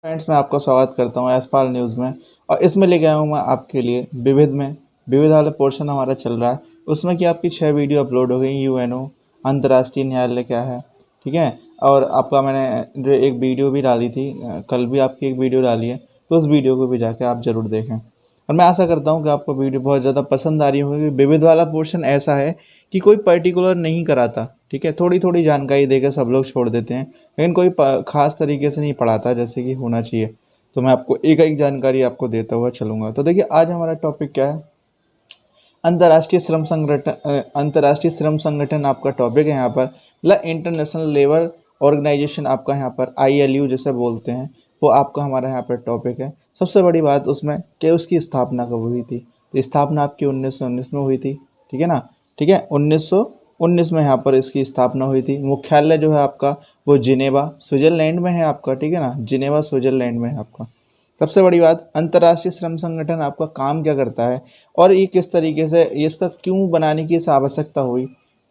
Friends, मैं आपका स्वागत करता हूँ यशपाल न्यूज़ में। और इसमें लेके आया हूँ मैं आपके लिए विविध वाला पोर्शन हमारा चल रहा है। उसमें कि आपकी 6 वीडियो अपलोड हो गई। यूएनओ अंतर्राष्ट्रीय न्यायालय क्या है, ठीक है। और आपका मैंने जो एक वीडियो भी डाली थी, कल भी आपकी एक वीडियो डाली है, तो उस वीडियो को भी जाके आप ज़रूर देखें। और मैं आशा करता हूँ कि आपको वीडियो बहुत ज़्यादा पसंद आ रही होगी। विविध वाला पोर्शन ऐसा है कि कोई पर्टिकुलर नहीं कराता, ठीक है। थोड़ी थोड़ी जानकारी देकर सब लोग छोड़ देते हैं, लेकिन कोई खास तरीके से नहीं पढ़ाता जैसे कि होना चाहिए। तो मैं आपको एक एक जानकारी आपको देता हुआ चलूंगा। तो देखिए, आज हमारा टॉपिक क्या है। अंतर्राष्ट्रीय श्रम संगठन आपका टॉपिक है यहाँ पर। मतलब इंटरनेशनल लेबर ऑर्गेनाइजेशन आपका यहाँ पर ILO जैसे बोलते हैं, वो आपका हमारा यहाँ पर टॉपिक है। सबसे बड़ी बात उसमें कि उसकी स्थापना कब हुई थी। तो स्थापना आपकी 1919 में हुई थी, ठीक है ना। ठीक है, 1919 में यहाँ पर इसकी स्थापना हुई थी। मुख्यालय जो है आपका वो जिनेवा स्विट्जरलैंड में है आपका, ठीक है ना। जिनेवा स्विट्जरलैंड में है आपका। सबसे बड़ी बात, अंतर्राष्ट्रीय श्रम संगठन आपका काम क्या करता है और ये किस तरीके से, ये इसका क्यों बनाने की इस आवश्यकता हुई,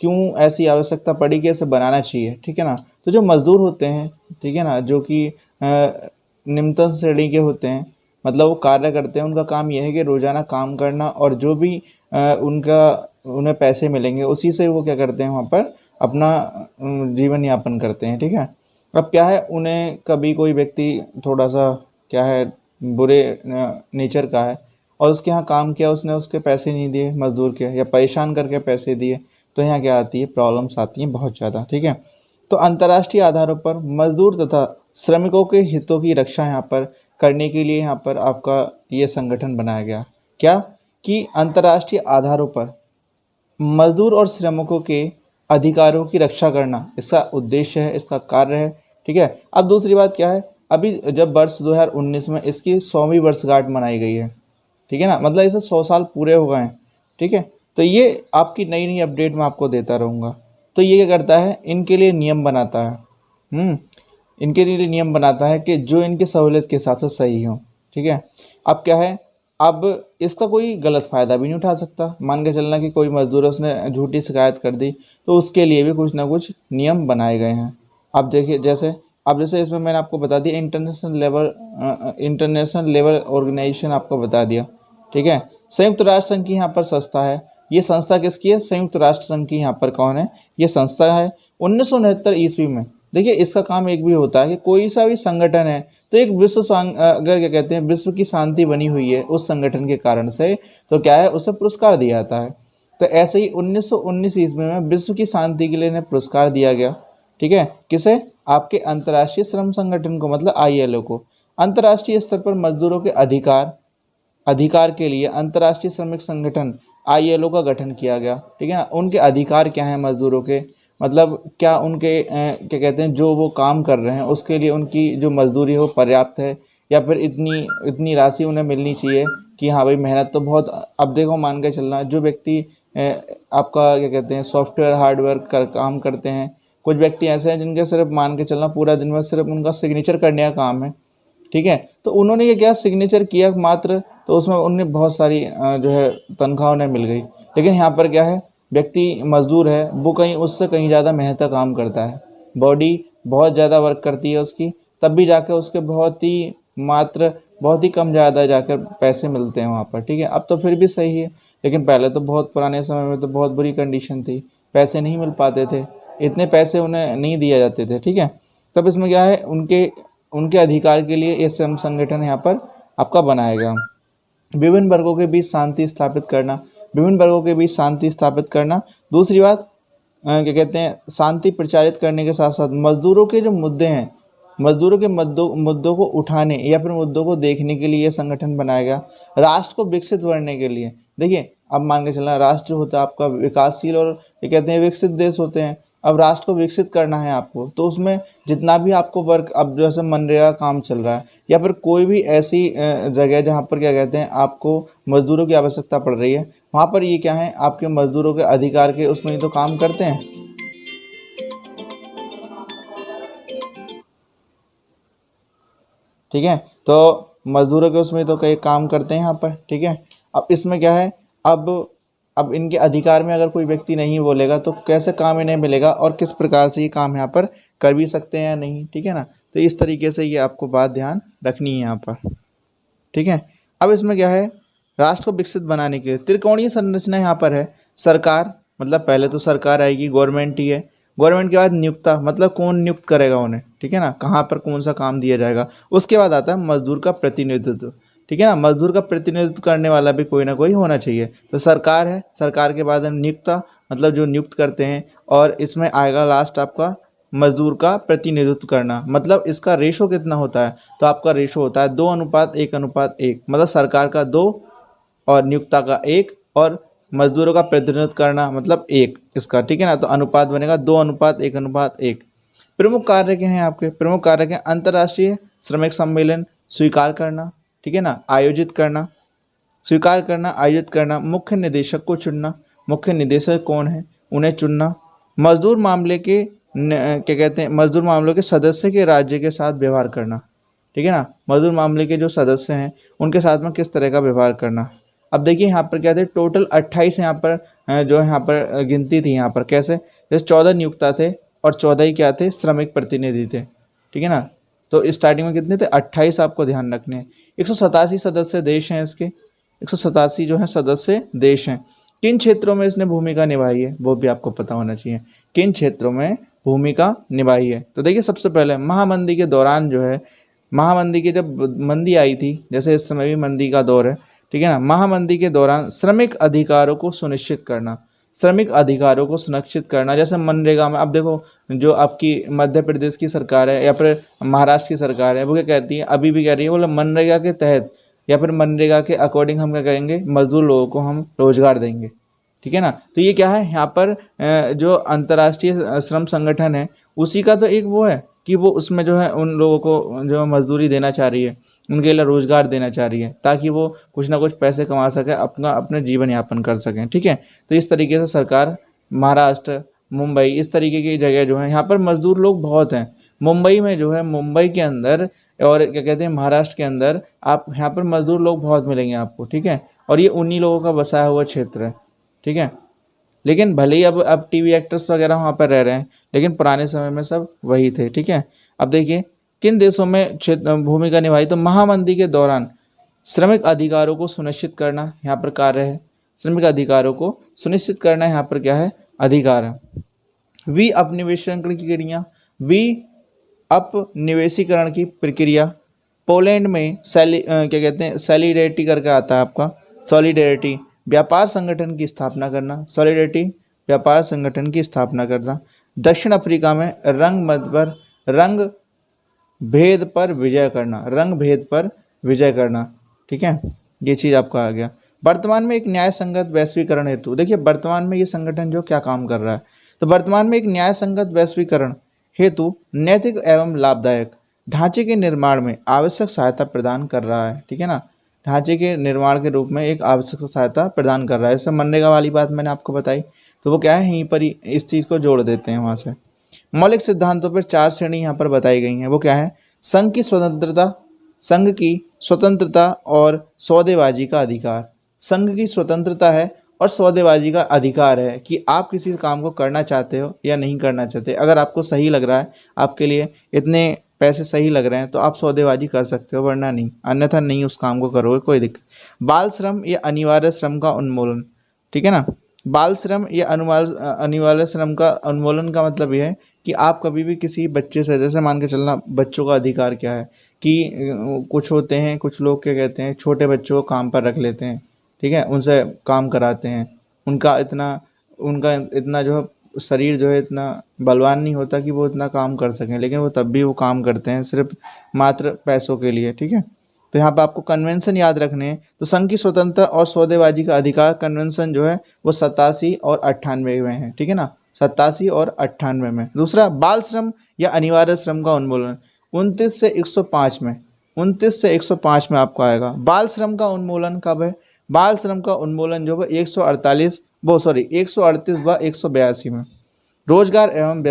क्यों ऐसी आवश्यकता पड़ी कि इसे बनाना चाहिए, ठीक है ना। तो जो मजदूर होते हैं, ठीक है ना, जो कि निम्नतम श्रेणी के होते हैं, मतलब वो कार्य करते हैं, उनका काम यह है कि रोजाना काम करना, और जो भी उनका उन्हें पैसे मिलेंगे उसी से वो क्या करते हैं, वहाँ पर अपना जीवन यापन करते हैं, ठीक है। अब क्या है, उन्हें कभी कोई व्यक्ति थोड़ा सा क्या है, बुरे नेचर का है, और उसके यहाँ काम किया, उसने उसके पैसे नहीं दिए मजदूर के, या परेशान करके पैसे दिए, तो यहाँ क्या आती है, प्रॉब्लम्स आती हैं बहुत ज़्यादा, ठीक है। तो अंतर्राष्ट्रीय आधारों पर मजदूर तथा श्रमिकों के हितों की रक्षा यहाँ पर करने के लिए यहाँ पर आपका ये संगठन बनाया गया। क्या कि अंतर्राष्ट्रीय आधारों पर मजदूर और श्रमिकों के अधिकारों की रक्षा करना इसका उद्देश्य है, इसका कार्य है, ठीक है। अब दूसरी बात क्या है, अभी जब वर्ष 2019 में इसकी 100वीं वर्षगांठ मनाई गई है, ठीक है ना, मतलब इसे 100 साल पूरे हो गए हैं, ठीक है। तो ये आपकी नई नई अपडेट मैं आपको देता रहूँगा। तो ये क्या करता है, इनके लिए नियम बनाता है। इनके लिए नियम बनाता है कि जो इनकी सहूलियत के हिसाब से सही हो, ठीक है। अब क्या है, अब इसका कोई गलत फ़ायदा भी नहीं उठा सकता। मान के चलना कि कोई मजदूर है, उसने झूठी शिकायत कर दी, तो उसके लिए भी कुछ ना कुछ नियम बनाए गए हैं। अब देखिए, जैसे इसमें मैंने आपको बता दिया, इंटरनेशनल लेबर ऑर्गेनाइजेशन आपको बता दिया, ठीक है। संयुक्त राष्ट्र संघ की यहाँ पर संस्था है। ये संस्था किसकी है, संयुक्त राष्ट्र संघ की यहाँ पर कौन है, ये संस्था है। 1969 ईस्वी में, देखिए इसका काम एक भी होता है कि कोई सा भी संगठन है, तो एक अगर क्या कहते हैं, विश्व की शांति बनी हुई है उस संगठन के कारण से, तो क्या है, उसे पुरस्कार दिया जाता है। तो ऐसे ही 1919 ईस्वी में विश्व की शांति के लिए इन्हें पुरस्कार दिया गया, ठीक है। किसे, आपके अंतर्राष्ट्रीय श्रम संगठन को, मतलब ILO को। अंतर्राष्ट्रीय स्तर पर मजदूरों के अधिकार के लिए अंतर्राष्ट्रीय श्रमिक संगठन ILO का गठन किया गया, ठीक है ना। उनके अधिकार क्या हैं मजदूरों के, मतलब क्या उनके क्या कहते हैं, जो वो काम कर रहे हैं उसके लिए उनकी जो मजदूरी है वो पर्याप्त है, या फिर इतनी इतनी राशि उन्हें मिलनी चाहिए कि हाँ भाई, मेहनत तो बहुत। अब देखो, मान के चलना, जो व्यक्ति आपका क्या कहते हैं, सॉफ्टवेयर हार्डवेयर काम करते हैं, कुछ व्यक्ति ऐसे हैं जिनके सिर्फ मान के चलना पूरा दिन में सिर्फ उनका सिग्नेचर करने का काम है, ठीक है। तो उन्होंने ये क्या, सिग्नेचर किया मात्र, तो उसमें उन्हें बहुत सारी जो है तनख्वाह उन्हें मिल गई। लेकिन यहाँ पर क्या है, व्यक्ति मजदूर है, वो कहीं उससे कहीं ज़्यादा मेहनत का काम करता है, बॉडी बहुत ज़्यादा वर्क करती है उसकी, तब भी जाकर उसके बहुत ही कम ज़्यादा जाकर पैसे मिलते हैं वहाँ पर, ठीक है। अब तो फिर भी सही है, लेकिन पहले तो बहुत पुराने समय में तो बहुत बुरी कंडीशन थी, पैसे नहीं मिल पाते थे, इतने पैसे उन्हें नहीं दिए जाते थे, ठीक है। तब इसमें क्या है, उनके उनके अधिकार के लिए ये श्रम संगठन यहाँ पर आपका बनाया गया। विभिन्न वर्गों के बीच शांति स्थापित करना, विभिन्न वर्गों के बीच शांति स्थापित करना। दूसरी बात, क्या कहते हैं, शांति प्रचारित करने के साथ साथ मजदूरों के जो मुद्दे हैं, मजदूरों के मुद्दों को उठाने या फिर मुद्दों को देखने के लिए यह संगठन बनाया गया। राष्ट्र को विकसित करने के लिए, देखिए अब मान के चलना, राष्ट्र होता है आपका विकासशील और ये कहते हैं विकसित देश होते हैं। अब राष्ट्र को विकसित करना है आपको, तो उसमें जितना भी आपको वर्क, अब जैसे मनरेगा काम चल रहा है, या फिर कोई भी ऐसी जगह जहाँ पर क्या कहते हैं, आपको मजदूरों की आवश्यकता पड़ रही है, वहाँ पर ये क्या है, आपके मजदूरों के अधिकार के उसमें ही तो काम करते हैं, ठीक है। तो मजदूरों के उसमें तो कई काम करते हैं यहाँ पर, ठीक है। अब इसमें क्या है, अब अब इनके अधिकार में अगर कोई व्यक्ति नहीं बोलेगा तो कैसे काम इन्हें मिलेगा और किस प्रकार से ये काम यहाँ पर कर भी सकते हैं या नहीं, ठीक है ना। तो इस तरीके से ये आपको बात ध्यान रखनी है यहाँ पर, ठीक है। अब इसमें क्या है, राष्ट्र को विकसित बनाने के लिए त्रिकोणीय संरचना यहाँ पर है। सरकार, मतलब पहले तो सरकार आएगी, गवर्नमेंट ही है। गवर्नमेंट के बाद नियुक्ता, मतलब कौन नियुक्त करेगा उन्हें, ठीक है ना, कहाँ पर कौन सा काम दिया जाएगा। उसके बाद आता है मजदूर का प्रतिनिधित्व, ठीक है ना, मजदूर का प्रतिनिधित्व करने वाला भी कोई ना कोई होना चाहिए। तो सरकार है, सरकार के बाद नियुक्ता, मतलब जो नियुक्त करते हैं, और इसमें आएगा लास्ट आपका मजदूर का प्रतिनिधित्व करना। मतलब इसका रेशो कितना होता है, तो आपका रेशो होता है 2:1:1, मतलब सरकार का 2 और नियुक्ता का 1 और मजदूरों का प्रतिनिधित्व करना मतलब 1 इसका, ठीक है ना। तो अनुपात बनेगा 2:1:1। प्रमुख कार्य क्या हैं आपके, प्रमुख कार्य क्या, अंतर्राष्ट्रीय श्रमिक सम्मेलन स्वीकार करना, ठीक है ना, आयोजित करना, स्वीकार करना, आयोजित करना, मुख्य निदेशक को चुनना, मुख्य निदेशक कौन है उन्हें चुनना, मजदूर मामले के क्या कहते हैं, मजदूर मामलों के सदस्य के राज्य के साथ व्यवहार करना, ठीक है ना, मजदूर मामले के जो सदस्य हैं उनके साथ में किस तरह का व्यवहार करना। अब देखिए यहाँ पर क्या थे, टोटल 28 यहाँ पर जो यहाँ पर गिनती थी यहाँ पर, कैसे, जैसे 14 नियुक्ता थे और 14 ही क्या थे, श्रमिक प्रतिनिधि थे, ठीक है ना। तो स्टार्टिंग में कितने थे, 28 आपको ध्यान रखने हैं। 187 सदस्य देश हैं इसके, 187 जो है सदस्य देश हैं। किन क्षेत्रों में इसने भूमिका निभाई है वो भी आपको पता होना चाहिए, किन क्षेत्रों में भूमिका निभाई है। तो देखिए सबसे पहले महामंदी के दौरान जो है, महामंदी की जब मंदी आई थी, जैसे इस समय भी मंदी का दौर है, ठीक है ना, महामंदी के दौरान श्रमिक अधिकारों को सुनिश्चित करना, श्रमिक अधिकारों को सुनिश्चित करना, जैसे मनरेगा में। अब देखो जो आपकी मध्य प्रदेश की सरकार है या फिर महाराष्ट्र की सरकार है, वो क्या कहती है, अभी भी कह रही है, बोले मनरेगा के तहत या फिर मनरेगा के अकॉर्डिंग हम क्या करेंगे, मजदूर लोगों को हम रोजगार देंगे, ठीक है ना। तो ये क्या है, यहाँ पर जो अंतर्राष्ट्रीय श्रम संगठन है उसी का तो एक वो है कि वो उसमें जो है उन लोगों को जो मजदूरी देना चाह रही है, उनके लिए रोजगार देना चाह रही है, ताकि वो कुछ ना कुछ पैसे कमा सके, अपने जीवन यापन कर सकें, ठीक है। तो इस तरीके से सरकार महाराष्ट्र, मुंबई, इस तरीके की जगह जो है यहाँ पर मजदूर लोग बहुत हैं। मुंबई में जो है, मुंबई के अंदर और क्या कहते हैं महाराष्ट्र के अंदर, आप यहाँ पर मजदूर लोग बहुत मिलेंगे आपको, ठीक है। और ये उन्हीं लोगों का बसाया हुआ क्षेत्र है, ठीक है। लेकिन भले ही अब टीवी एक्टर्स वगैरह वहाँ पर रह रहे हैं, लेकिन पुराने समय में सब वही थे, ठीक है। अब देखिए किन देशों में भूमिका निभाई, तो महामंदी के दौरान श्रमिक अधिकारों को सुनिश्चित करना यहाँ पर कार्य है, श्रमिक अधिकारों को सुनिश्चित करना यहाँ पर क्या है, अधिकार है। अपनिवेशीकरण की क्रिया, अपनिवेशीकरण की प्रक्रिया। पोलैंड में क्या कहते हैं, सॉलिडेरिटी करके आता है आपका, सॉलिडेरिटी व्यापार संगठन की स्थापना करना, सॉलिडेरिटी व्यापार संगठन की स्थापना करना। दक्षिण अफ्रीका में रंग भेद पर विजय करना, रंग भेद पर विजय करना, ठीक है, ये चीज़ आपका आ गया। वर्तमान में एक न्याय संगत वैश्वीकरण हेतु, देखिए वर्तमान में ये संगठन जो क्या काम कर रहा है, तो वर्तमान में एक न्याय संगत वैश्वीकरण हेतु नैतिक एवं लाभदायक ढांचे के निर्माण में आवश्यक सहायता प्रदान कर रहा है, ठीक है ना, ढांचे के निर्माण के रूप में एक आवश्यक सहायता प्रदान कर रहा है। जैसे मनरेगा वाली बात मैंने आपको बताई, तो वो क्या है, यहीं पर ही इस चीज़ को जोड़ देते हैं वहाँ से। मौलिक सिद्धांतों पर 4 श्रेणी यहाँ पर बताई गई हैं, वो क्या है, संघ की स्वतंत्रता और सौदेबाजी का अधिकार। संघ की स्वतंत्रता है और सौदेबाजी का अधिकार है कि आप किसी काम को करना चाहते हो या नहीं करना चाहते। अगर आपको सही लग रहा है, आपके लिए इतने पैसे सही लग रहे हैं, तो आप सौदेबाजी कर सकते हो, वरना नहीं, अन्यथा नहीं उस काम को करोगे, कोई दिक्कत। बाल श्रम या अनिवार्य श्रम का उन्मूलन, ठीक है ना, बाल श्रम या अनिवार्य श्रम का उन्मूलन का मतलब यह है कि आप कभी भी किसी बच्चे से, जैसे मान के चलना, बच्चों का अधिकार क्या है कि कुछ होते हैं, कुछ लोग क्या कहते हैं, छोटे बच्चों को काम पर रख लेते हैं, ठीक है, उनसे काम कराते हैं, उनका इतना जो है शरीर जो है इतना बलवान नहीं होता कि वो इतना काम कर सकें, लेकिन वो तब भी वो काम करते हैं सिर्फ मात्र पैसों के लिए, ठीक है। तो यहाँ पर आपको कन्वेंशन याद रखने हैं। तो संघ की स्वतंत्रता और सौदेबाजी का अधिकार कन्वेंशन जो है वो 87 और 98 में है, ठीक है ना, 87 और 98 में। दूसरा, बाल श्रम या अनिवार्य श्रम का उन्मूलन 29 से 105 में, 29 से 105 में आपको आएगा। बाल श्रम का उन्मूलन कब है, बाल श्रम का उन्मूलन जो है 138 व 182 में। रोजगार एवं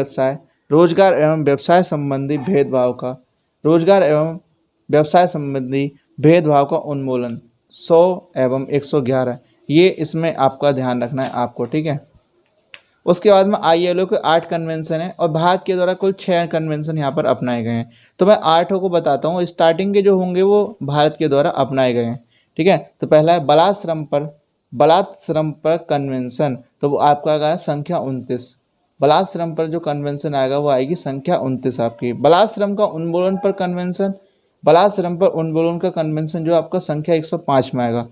व्यवसाय संबंधी भेदभाव का उन्मूलन 100 एवं 111, ये इसमें आपका ध्यान रखना है आपको, ठीक है। उसके बाद में ILO के 8 कन्वेंशन है और भारत के द्वारा कुल 6 कन्वेंशन यहाँ पर अपनाए गए हैं। तो मैं 8 को बताता हूँ, स्टार्टिंग के जो होंगे वो भारत के द्वारा अपनाए गए हैं, ठीक है। तो पहला है बलात् श्रम पर कन्वेंशन, तो वो आपका आएगा संख्या 29। बलात् श्रम पर जो कन्वेंशन आएगा वो आएगी संख्या 29 आपकी। बलात् श्रम का उन्मूलन पर कन्वेंशन, बलात् श्रम पर उन्मूलन का कन्वेंशन जो आपका संख्या 105 में आएगा।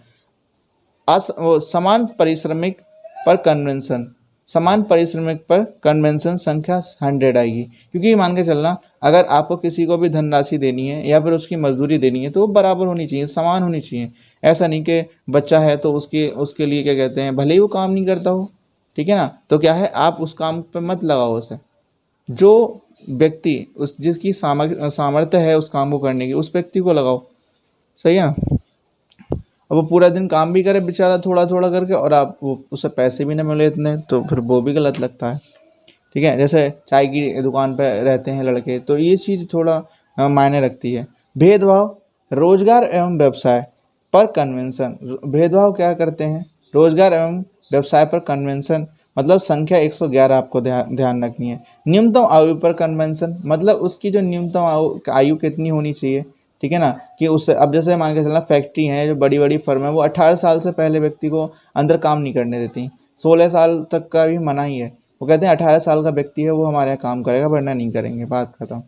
समान परिश्रमिक पर कन्वेंशन, समान परिश्रमिक पर कन्वेंशन संख्या 100 आएगी, क्योंकि मान के चलना अगर आपको किसी को भी धनराशि देनी है या फिर उसकी मजदूरी देनी है तो वो बराबर होनी चाहिए, समान होनी चाहिए। ऐसा नहीं कि बच्चा है तो उसके लिए क्या कहते हैं, भले ही वो काम नहीं करता हो, ठीक है ना, तो क्या है आप उस काम पे मत लगाओ उसे। जो व्यक्ति जिसकी सामर्थ्य है उस काम को करने की, उस व्यक्ति को लगाओ, सही है ना। अब वो पूरा दिन काम भी करे बेचारा थोड़ा थोड़ा करके और आप उसे पैसे भी ना मिले इतने, तो फिर वो भी गलत लगता है, ठीक है। जैसे चाय की दुकान पर रहते हैं लड़के, तो ये चीज़ थोड़ा मायने रखती है। भेदभाव रोजगार एवं व्यवसाय पर कन्वेंशन, भेदभाव क्या करते हैं, रोजगार एवं व्यवसाय पर कन्वेंशन मतलब संख्या 111 आपको ध्यान रखनी है। न्यूनतम आयु पर कन्वेंशन मतलब उसकी जो न्यूनतम आयु कितनी होनी चाहिए, ठीक है ना, कि उससे अब जैसे मान के चलना फैक्ट्री है, जो बड़ी बड़ी फर्म है, वो 18 साल से पहले व्यक्ति को अंदर काम नहीं करने देती, 16 साल तक का भी मना ही है। वो कहते हैं 18 साल का व्यक्ति है वो हमारे यहाँ काम करेगा, वरना नहीं करेंगे, बात खत्म,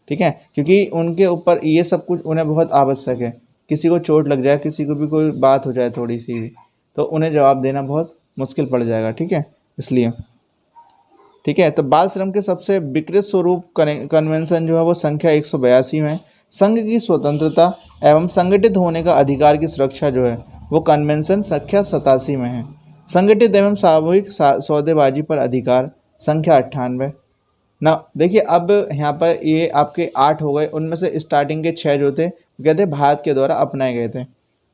ठीक है। क्योंकि उनके ऊपर ये सब कुछ उन्हें बहुत आवश्यक है। किसी को चोट लग जाए, किसी को भी कोई बात हो जाए थोड़ी सी भी, तो उन्हें जवाब देना बहुत मुश्किल पड़ जाएगा, ठीक है, इसलिए, ठीक है। तो बाल श्रम के सबसे विकृत स्वरूप कन्वेंशन जो है वो संख्या 182 में। संघ की स्वतंत्रता एवं संगठित होने का अधिकार की सुरक्षा जो है वो कन्वेंशन संख्या 87 में है। संगठित एवं सामूहिक सौदेबाजी पर अधिकार संख्या 98 ना। देखिए अब यहाँ पर ये आपके 8 हो गए, उनमें से स्टार्टिंग के 6 जो थे कहते भारत के द्वारा अपनाए गए थे।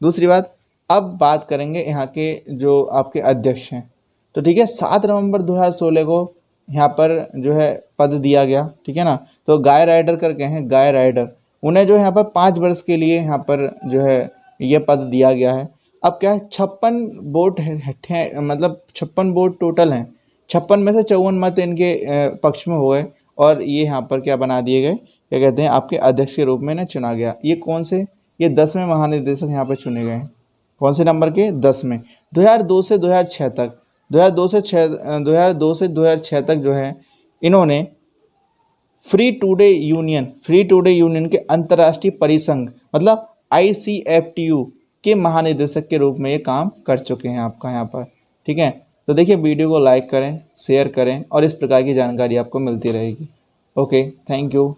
दूसरी बात, अब बात करेंगे यहाँ के जो आपके अध्यक्ष हैं, तो ठीक है 7 नवंबर 2016 को यहाँ पर जो है पद दिया गया, ठीक है ना। तो गाय राइडर करके हैं, गाय राइडर, उन्हें जो यहाँ पर 5 वर्ष के लिए यहाँ पर जो है ये पद दिया गया है। अब क्या है 56 वोट है, मतलब 56 वोट टोटल हैं, 56 में से 54 मत इनके पक्ष में हो गए और ये यहाँ पर क्या बना दिए गए, क्या कहते हैं आपके अध्यक्ष के रूप में इन्हें चुना गया। ये कौन से, ये 10वें महानिदेशक यहाँ पर चुने गए हैं। कौन से नंबर के, 10वें। 2002 से 2006 तक, 2002 से 2006 तक जो है इन्होंने फ्री टुडे यूनियन के अंतर्राष्ट्रीय परिसंघ मतलब ICFTU के महानिदेशक के रूप में ये काम कर चुके हैं आपका यहाँ पर, ठीक है। तो देखिए वीडियो को लाइक करें, शेयर करें और इस प्रकार की जानकारी आपको मिलती रहेगी। Okay, thank you.